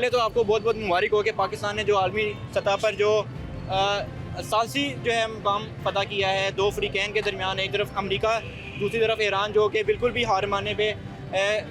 पहले तो आपको बहुत बहुत मुबारक हो कि पाकिस्तान ने जो आलमी सतह पर जो सालसी जो है मुकाम पता किया है। दो फ्रीकैन के दरमियान, एक तरफ अमेरिका, दूसरी तरफ ईरान, जो कि बिल्कुल भी हार मानने पे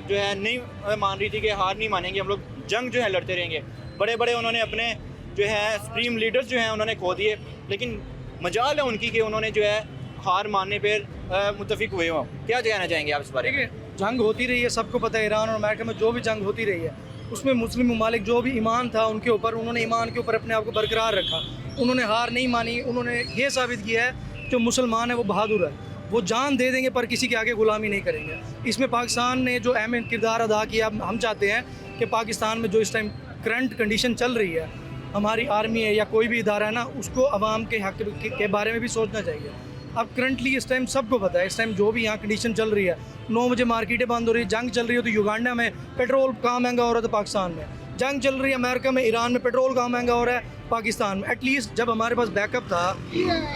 जो है नहीं मान रही थी कि हार नहीं मानेंगे, हम लोग जंग जो है लड़ते रहेंगे। बड़े बड़े उन्होंने अपने जो है सुप्रीम लीडर्स जो हैं उन्होंने खो दिए, लेकिन मजाल है उनकी कि उन्होंने जो है हार मानने पर मुत्तफिक हुए हों। क्या कहना चाहेंगे आप इस बारे में? जंग होती रही है, सबको पता है, ईरान और अमेरिका में जो भी जंग होती रही है उसमें मुस्लिम ममालिक जो भी ईमान था उनके ऊपर, उन्होंने ईमान के ऊपर अपने आप को बरकरार रखा, उन्होंने हार नहीं मानी। उन्होंने ये साबित किया है जो मुसलमान है वो बहादुर है, वो जान दे देंगे पर किसी के आगे ग़ुलामी नहीं करेंगे। इसमें पाकिस्तान ने जो अहम किरदार अदा किया, हम चाहते हैं कि पाकिस्तान में जो इस टाइम करंट कंडीशन चल रही है, हमारी आर्मी है या कोई भी इदारा है ना, उसको अवाम के हक़ के बारे में भी सोचना चाहिए। अब करंटली इस टाइम सबको पता है, इस टाइम जो भी यहाँ कंडीशन चल रही है, 9 बजे मार्केटें बंद हो रही है, जंग चल रही है, तो युगांडा में पेट्रोल कहाँ महंगा हो रहा था, पाकिस्तान में जंग चल रही है, अमेरिका में, ईरान में पेट्रोल कहाँ महंगा हो रहा है, पाकिस्तान में। एटलीस्ट जब हमारे पास बैकअप था,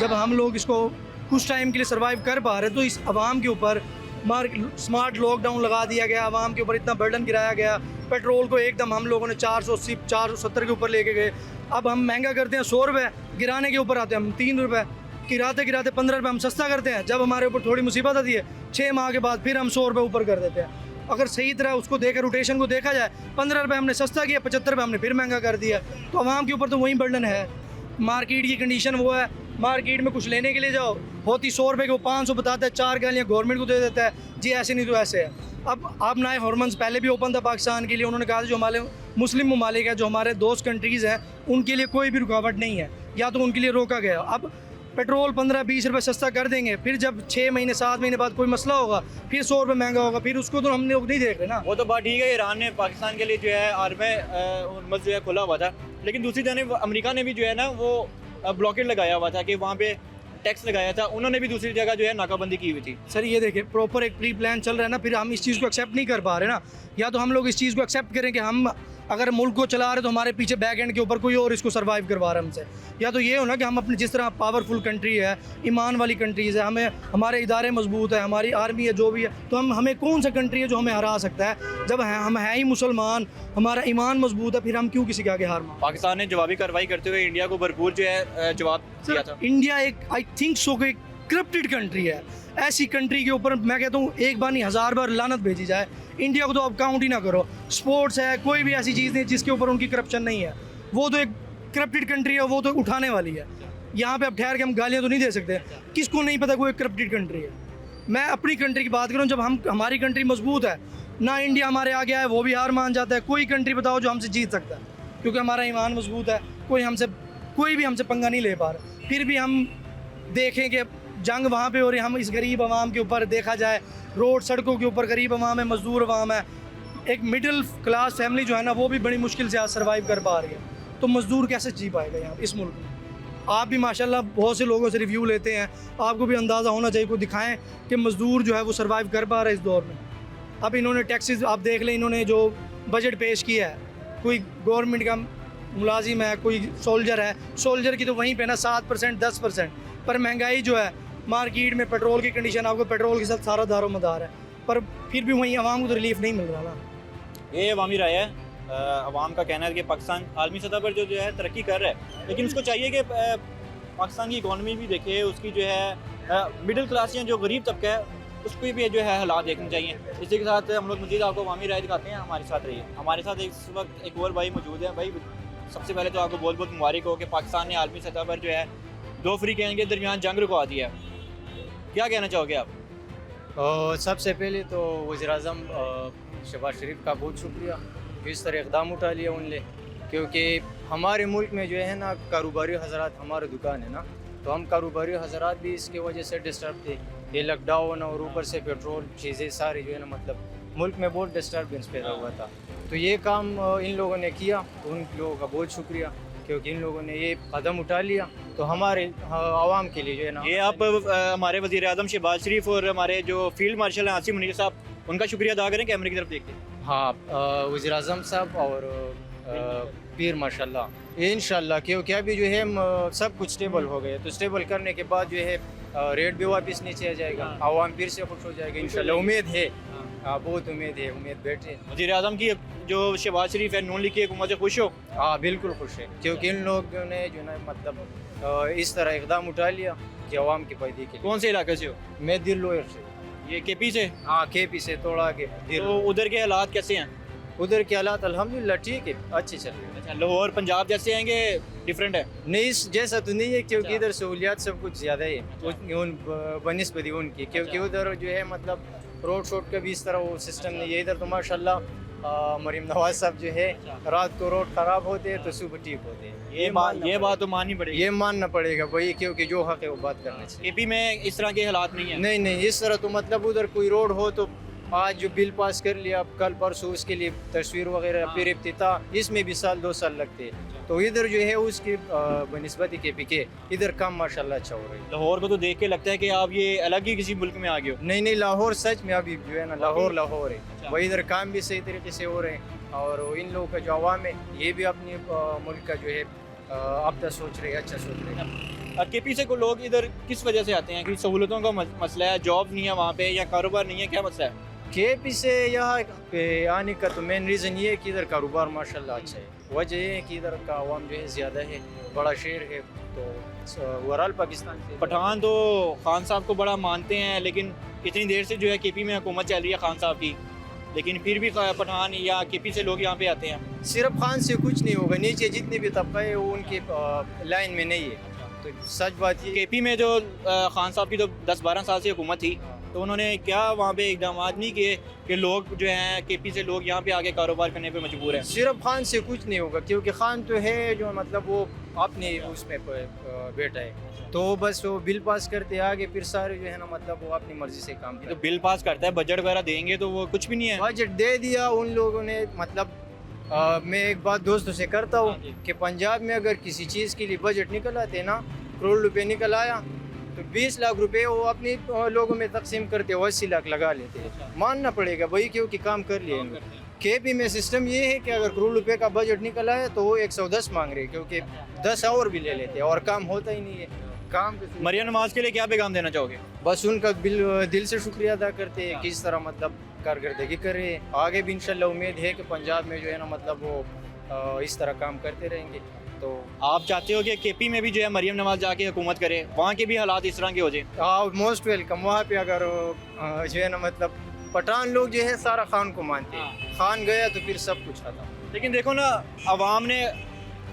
जब हम लोग इसको कुछ टाइम के लिए सर्वाइव कर पा रहे, तो इस आवाम के ऊपर स्मार्ट लॉकडाउन लगा दिया गया, आवाम के ऊपर इतना बर्डन गिराया गया। पेट्रोल को एकदम हम लोगों ने 480 470 के ऊपर लेके गए। अब हम महंगा करते हैं 100 रुपये, गिराने के ऊपर आते हैं हम 3 रुपये, गिराते गिराते 15 रुपये हम सस्ता करते हैं। जब हमारे ऊपर थोड़ी मुसीबत आती है 6 माह के बाद, फिर हम 100 रुपये ऊपर कर देते हैं। अगर सही तरह उसको देखकर रोटेशन को देखा जाए, 15 रुपये हमने सस्ता किया, 75 रुपये हमने फिर महंगा कर दिया, तो आवाम के ऊपर तो वही बर्डन है। मार्केट की कंडीशन वो है, मार्केट में कुछ लेने के लिए जाओ, होती 100 रुपये के वो 500 बताता है, 4 गालियाँ गवर्नमेंट को दे देता है, जी ऐसे नहीं तो ऐसे है। अब नए हॉर्मोन्स पहले भी ओपन था पाकिस्तान के लिए, उन्होंने कहा था जो हमारे मुस्लिम ममालिक है, जो हमारे दोस्त कंट्रीज़ हैं, उनके लिए कोई भी रुकावट नहीं है, या तो उनके लिए रोका गया। अब पेट्रोल 15-20 रुपये सस्ता कर देंगे, फिर जब 6 महीने 7 महीने बाद कोई मसला होगा, फिर 100 रुपये महंगा होगा, फिर उसको तो हम लोग नहीं देख रहे ना। वो तो बात ठीक है, ईरान ने पाकिस्तान के लिए जो है आर्मी जो है खुला हुआ था, लेकिन दूसरी जानब अमेरिका ने भी जो है ना वो ब्लॉकेट लगाया हुआ था कि वहाँ पे टैक्स लगाया था, उन्होंने भी दूसरी जगह जो है नाकाबंदी की हुई थी। सर ये देखिए, प्रॉपर एक प्री प्लान चल रहा है ना, फिर हम इस चीज़ को एक्सेप्ट नहीं कर पा रहे ना। या तो हम लोग इस चीज़ को एक्सेप्ट करें कि हम अगर मुल्क को चला रहे तो हमारे पीछे बैक एंड के ऊपर कोई और इसको सर्वाइव करवा रहा है हमसे, या तो ये हो ना कि हम अपनी जिस तरह पावरफुल कंट्री है, ईमान वाली कंट्रीज़ है, हमें हमारे इदारे मजबूत है, हमारी आर्मी है, जो भी है, तो हमें कौन सा कंट्री है जो हमें हरा सकता है? जब हम हैं ही मुसलमान, हमारा ईमान मजबूत है, फिर हम क्यों किसी के आगे हार मान? पाकिस्तान ने जवाबी कार्रवाई करते हुए इंडिया को भरपूर जो है जवाब दिया था। इंडिया एक आई थिंक सो कि करप्टेड कंट्री है। ऐसी कंट्री के ऊपर मैं कहता हूँ एक बार नहीं 1000 बार लानत भेजी जाए। इंडिया को तो अब काउंट ही ना करो। स्पोर्ट्स है, कोई भी ऐसी चीज़ नहीं जिसके ऊपर उनकी करप्शन नहीं है। वो तो एक करप्टेड कंट्री है, वो तो उठाने वाली है। यहाँ पे अब ठहर के हम गालियाँ तो नहीं दे सकते। किसको नहीं पता कोई करप्टेड कंट्री है? मैं अपनी कंट्री की बात करूँ, जब हमारी कंट्री मजबूत है ना, इंडिया हमारे आगे आए वो भी हार मान जाता है। कोई कंट्री बताओ जो हमसे जीत सकता है, क्योंकि हमारा ईमान मजबूत है। कोई भी हमसे पंगा नहीं ले पा रहा। फिर भी हम देखें कि जंग वहाँ पे हो रही है, हम इस गरीब आवाम के ऊपर देखा जाए, रोड सड़कों के ऊपर गरीब आवाम है, मजदूर आवाम है, एक मिडिल क्लास फैमिली जो है ना, वो भी बड़ी मुश्किल से आज सर्वाइव कर पा रही है। तो मजदूर कैसे जी पाएगा यहाँ इस मुल्क में? आप भी माशाल्लाह बहुत से लोगों से रिव्यू लेते हैं, आपको भी अंदाज़ा होना चाहिए, को दिखाएं कि मजदूर जो है वो सर्वाइव कर पा रहा है इस दौर में। अब इन्होंने टैक्सेस आप देख लें, इन्होंने जो बजट पेश किया है, कोई गवर्नमेंट का मुलाजिम है, कोई सोल्जर है, सोल्जर की तो वहीं पे ना 7% 10%, पर महंगाई जो है मार्केट में, पेट्रोल की कंडीशन, आपको पेट्रोल के साथ सारा दारो मदार है, पर फिर भी वहीं आवाम को तो रिलीफ नहीं मिल रहा ना। ये अवामी राय है, अवाम का कहना है कि पाकिस्तान आलमी सतह पर जो है तरक्की कर रहा है, लेकिन उसको चाहिए कि पाकिस्तान की इकॉनमी भी देखे, उसकी जो है मिडिल क्लास या जो गरीब तबका है उसको भी जो है हालात देखने चाहिए। इसी के साथ हम लोग मजीद आपको अवामी राय दिखाते हैं, हमारे साथ रहिए। हमारे साथ इस वक्त एक और भाई मौजूद है। भाई सबसे पहले तो आपको बहुत बहुत मुबारक हो कि पाकिस्तान ने आलमी सतह पर जो है 2 फ्रीकैन के दरमियान जंग रुकवा दिया। क्या कहना चाहोगे आप? सबसे पहले तो वज़ीर-ए-आज़म शहबाज शरीफ का बहुत शुक्रिया कि इस तरह इक़दाम उठा लिया उनने, क्योंकि हमारे मुल्क में जो है ना कारोबारी हज़रात, हमारे दुकान है ना, तो हम कारोबारी हज़रात भी इसके वजह से डिस्टर्ब थे। ये लॉकडाउन और ऊपर से पेट्रोल चीज़ें सारी जो है ना, मतलब मुल्क में बहुत डिस्टर्बेंस पैदा हुआ था। तो ये काम इन लोगों ने किया, तो उन लोगों का बहुत शुक्रिया, क्योंकि इन लोगों ने ये कदम उठा लिया तो हमारे आवाम के लिए जो है ना। ये आप हमारे वज़ीर-ए-आज़म शहबाज शरीफ और हमारे जो फील्ड मार्शल हैं आसिम मुनीर साहब, उनका शुक्रिया अदा करें कैमरे की तरफ देख के। हाँ, वज़ीर-ए-आज़म साहब और पीर माशाल्लाह इंशाल्लाह, क्योंकि अभी जो है सब कुछ स्टेबल हो गए, तो स्टेबल करने के बाद जो है रेट भी वापस नीचे आ जाएगा, आवाम फिर से खुश हो जाएगा इंशाल्लाह। उम्मीद है, हाँ बहुत उम्मीद है, उम्मीद बैठे। वज़ीर-ए-आज़म की जो शहबाज शरीफ है नून लीग की हुकूमत से खुश हो? हाँ बिल्कुल खुश है, क्योंकि इन लोगों ने जो है मतलब इस तरह इकदाम उठा लिया कि अवाम की फायदे के लिए। कौन से इलाके से हो? मैं दिल लोयर से, ये केपी से? हाँ केपी से थोड़ा आगे दिल। तो उधर के हालात कैसे हैं? उधर के हालात अल्हम्दुलिल्लाह ठीक है, अच्छे चल रहे हैं। अच्छा, लाहौर पंजाब जैसे हैं कि डिफरेंट है? नहीं इस जैसा तो नहीं है, क्योंकि अच्छा। इधर सहूलियात सब कुछ ज़्यादा है उन बनिस्बत उनकी, क्योंकि अच्छा। उधर जो है मतलब रोड शोड का भी इस तरह वो सिस्टम नहीं है। इधर तो माशाल्लाह मरीम नवाज साहब जो है रात को रोड ख़राब होते हैं तो सुबह ठीक होते हैं। ये बात तो माननी पड़ेगी। ये मानना पड़ेगा भाई, क्योंकि जो हक है वो बात करना चाहिए। केपी में इस तरह के हालात नहीं है? नहीं नहीं इस तरह तो मतलब उधर कोई रोड हो तो आज जो बिल पास कर लिया, अब कल परसों उसके लिए तस्वीर वगैरह फिर इफ्तिताह, इसमें भी साल 2 साल लगते हैं। तो इधर जो है उसकी बनिस्बत केपी के इधर काम माशाल्लाह अच्छा हो रहा है। लाहौर को तो देख के लगता है कि आप ये अलग ही किसी मुल्क में आ गए हो। नहीं नहीं लाहौर सच में अभी जो है ना लाहौर है। अच्छा। वही इधर काम भी सही तरीके से हो रहे हैं, और इन लोगों का जो अवाम है ये भी अपने मुल्क का जो है अब सोच रहे हैं, अच्छा सोच रहे हैं। केपी से को लोग इधर किस वजह से आते हैं? कि सहूलतों का मसला है, जॉब नहीं है वहाँ पे, या कारोबार नहीं है, क्या मसला है? केपी से यहाँ पे आने का तो मेन रीज़न ये है कि इधर कारोबार माशाल्लाह अच्छा है। वजह ये है कि इधर का अवाम जो है ज़्यादा है, बड़ा शहर है, तो ओवरऑल पाकिस्तान से पठान तो खान साहब को बड़ा मानते हैं, लेकिन इतनी देर से जो है केपी में हुकूमत चल रही है खान साहब की, लेकिन फिर भी पठान या केपी से लोग यहाँ पे आते हैं। सिर्फ खान से कुछ नहीं होगा, नीचे जितने भी तबका है वो उनके लाइन में नहीं है। तो सच बात ये केपी में जो खान साहब की तो 10-12 साल से हुकूमत थी, तो उन्होंने क्या वहाँ पे इकदाम नहीं किए कि लोग जो हैं केपी से लोग यहाँ पे आके कारोबार करने पे मजबूर हैं? सिर्फ खान से कुछ नहीं होगा, क्योंकि खान तो है जो मतलब वो अपने उसमें बैठा है, तो बस वो बिल पास करते आगे, फिर सारे जो है ना मतलब वो अपनी मर्जी से काम तो करते। बिल पास करता है, बजट वगैरह देंगे, तो वो कुछ भी नहीं है। बजट दे दिया उन लोगों ने, मतलब मैं एक बात दोस्तों से करता हूँ कि पंजाब में अगर किसी चीज़ के लिए बजट निकल आते ना, करोड़ रुपए निकल आया, तो 20 लाख रुपए वो अपने लोगों में तकसीम करते, 80 लाख लगा लेते हैं। मानना पड़ेगा भाई, क्योंकि काम कर लिए। केपी में सिस्टम ये है कि अगर करोड़ रुपए का बजट निकल आया तो वो 110 मांग रहे, क्योंकि 10 और भी ले लेते हैं, और काम होता ही नहीं है। काम मरियम नवाज के लिए क्या पैगाम देना चाहोगे? बस उनका दिल से शुक्रिया अदा करते हैं, किस तरह मतलब कारकर्दगी कर रहे हैं। आगे भी इंशाल्लाह उम्मीद है कि पंजाब में जो है ना मतलब वो इस तरह काम करते रहेंगे। तो आप चाहते हो कि केपी में भी जो है मरियम नवाज जाके हुकूमत करे, वहाँ के भी हालात इस तरह के हो जाए? Most welcome. वहाँ पे अगर जो है ना मतलब पठान लोग जो है सारा खान को मानते हैं, खान गया तो फिर सब कुछ आता। लेकिन देखो ना, अवाम ने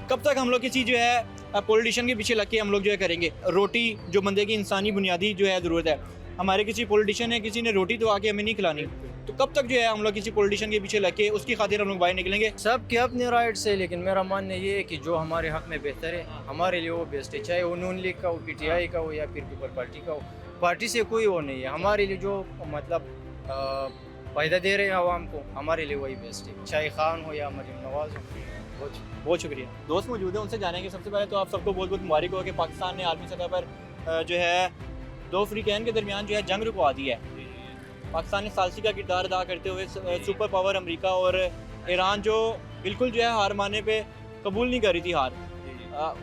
कब तक हम लोग किसी जो है पॉलिटिशियन के पीछे लग के हम लोग जो है करेंगे? रोटी जो बंदे की इंसानी बुनियादी जो है ज़रूरत है, हमारे किसी पॉलिटिशियन है, किसी ने रोटी तो आके हमें नहीं खिलानी, तो कब तक जो है हम लोग किसी पॉलिटिशियन के पीछे लग के उसकी खातिर हम लोग बाहर निकलेंगे? सबके अपने राइट्स है, लेकिन मेरा मानना ये है कि जो हमारे हक में बेहतर है हमारे लिए वो बेस्ट है, चाहे वो नून लीग का हो, PTI का हो, या फिर पीपल पार्टी का हो। पार्टी से कोई वो नहीं है, हमारे लिए जो मतलब फ़ायदा दे रहे हैं आवाम को, हमारे लिए वही बेस्ट है, चाहे खान हो या मरीम नवाज हो। बहुत शुक्रिया। दोस्त मौजूद है, उनसे जानेंगे। सबसे पहले तो आप सबको बहुत बहुत मुबारक हो कि पाकिस्तान ने आलमी सतह पर जो है दो फ्रीकैन के दरमियान जो है जंग रुकवा दी है। पाकिस्तान ने सालसी का किरदार अदा करते हुए सुपर पावर अमेरिका और ईरान जो बिल्कुल जो है हार मानने पे कबूल नहीं कर रही थी हार,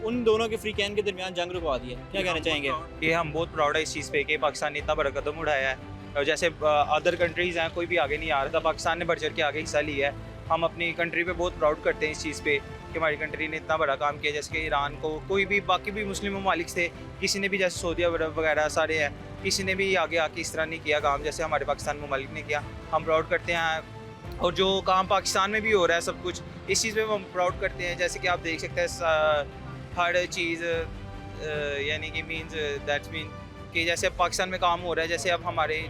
उन दोनों के फ्रीकैन के दरमियान जंग रुकवा दी है। क्या कहना चाहेंगे? ये हम बहुत प्राउड है इस चीज़ पे कि पाकिस्तान ने इतना बड़ा कदम उठाया है, और जैसे अदर कंट्रीज़ हैं कोई भी आगे नहीं आ रहा था, पाकिस्तान ने बढ़ चढ़ के आगे हिस्सा लिया है। हम अपनी कंट्री पे बहुत प्राउड करते हैं इस चीज़ पे कि हमारी कंट्री ने इतना बड़ा काम किया। जैसे कि ईरान को कोई भी बाकी भी मुस्लिम ममालिक थे, किसी ने भी जैसे सऊदीया वगैरह सारे हैं, किसी ने भी आगे आके इस तरह नहीं किया काम जैसे हमारे पाकिस्तान ममालिक ने किया। हम प्राउड करते हैं, और जो काम पाकिस्तान में भी हो रहा है सब कुछ इस चीज़ में हम प्राउड करते हैं। जैसे कि आप देख सकते हैं हर चीज़ यानी कि मीन्स दैट्स मीन कि जैसे पाकिस्तान में काम हो रहा है, जैसे अब हमारे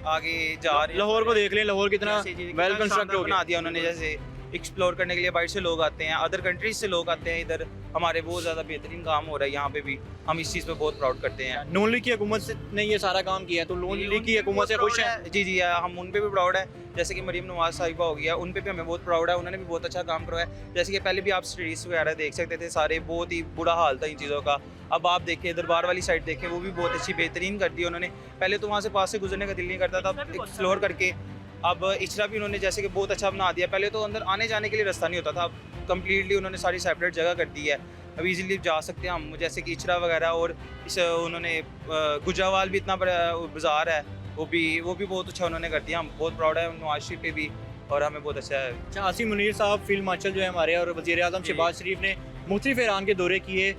आगे जा रहे हैं। लाहौर को देख लें, लाहौर कितना वेल कंस्ट्रक्ट हो बना दिया उन्होंने, जैसे एक्सप्लोर करने के लिए बाहर से लोग आते हैं, अदर कंट्रीज से लोग आते हैं इधर। हमारे बहुत ज़्यादा बेहतरीन काम हो रहा है यहाँ पे भी, हम इस चीज़ पे बहुत प्राउड करते हैं। नून लीग की हुकूमत ने ये सारा काम किया है, तो नून लीग की हुकूमत से खुश हैं? जी जी, हम उन पे भी प्राउड है। जैसे कि मरीम नवाज साहिबा हो गया, उन पे भी हमें बहुत प्राउड है, उन्होंने भी बहुत अच्छा काम करवाया। जैसे कि पहले भी आप स्टडीज़ वगैरह देख सकते थे, सारे बहुत ही बुरा हाल था इन चीज़ों का। अब आप देखें दरबार वाली साइड देखें, वो भी बहुत अच्छी बेहतरीन कर दी उन्होंने। पहले तो वहाँ से पास से गुजरने का दिल नहीं करता था, एक्सप्लोर करके अब इचरा भी उन्होंने जैसे कि बहुत अच्छा बना दिया। पहले तो अंदर आने जाने के लिए रास्ता नहीं होता था, अब कम्प्लीटली उन्होंने सारी सेपरेट जगह कर दी है, अब इजीली जा सकते हैं हम। जैसे कि इचरा वगैरह, और इस उन्होंने गुजरावाल भी इतना बड़ा बाज़ार है, वो भी बहुत अच्छा उन्होंने कर दिया। हम बहुत प्राउड है नवाज शरीफ पे भी और हमें बहुत अच्छा है। अच्छा, आसिम मुनीर साहब फील्ड मार्शल जो है हमारे और वज़ीर आज़म जी। शहबाज शरीफ ने मुख्तलिफ ईरान के दौरे किए,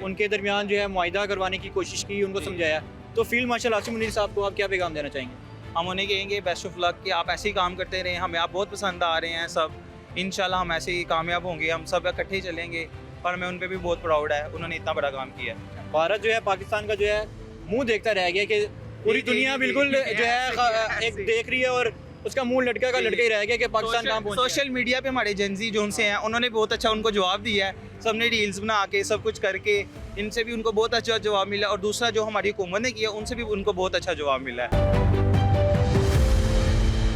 उनके दरमियान जो है मुआहिदा करवाने की कोशिश की, उनको जी। समझाया। तो फील्ड मार्शल आसिम मुनीर साहब को आप क्या पैगाम देना चाहेंगे? हम उन्हें कहेंगे बेस्ट ऑफ लक कि आप ऐसे ही काम करते रहें, हमें आप बहुत पसंद आ रहे हैं सब, इंशाल्लाह हम ऐसे ही कामयाब होंगे, हम सब इकट्ठे ही चलेंगे। और मैं उन पे भी बहुत प्राउड है, उन्होंने इतना बड़ा काम किया है। भारत जो है पाकिस्तान का जो है मुंह देखता रह गया कि पूरी दुनिया बिल्कुल जो है एक देख रही है और उसका मुंह लटका का लटका ही रह गया कि पाकिस्तान कहाँ पहुंच गया। सोशल मीडिया पे हमारे जेंजी जो उनसे हैं उन्होंने बहुत अच्छा उनको जवाब दिया है, सबने रील्स बना के सब कुछ करके, इनसे भी उनको बहुत अच्छा जवाब मिला और दूसरा जो हमारी हुकूमत ने किया उनसे भी उनको बहुत अच्छा जवाब मिला है।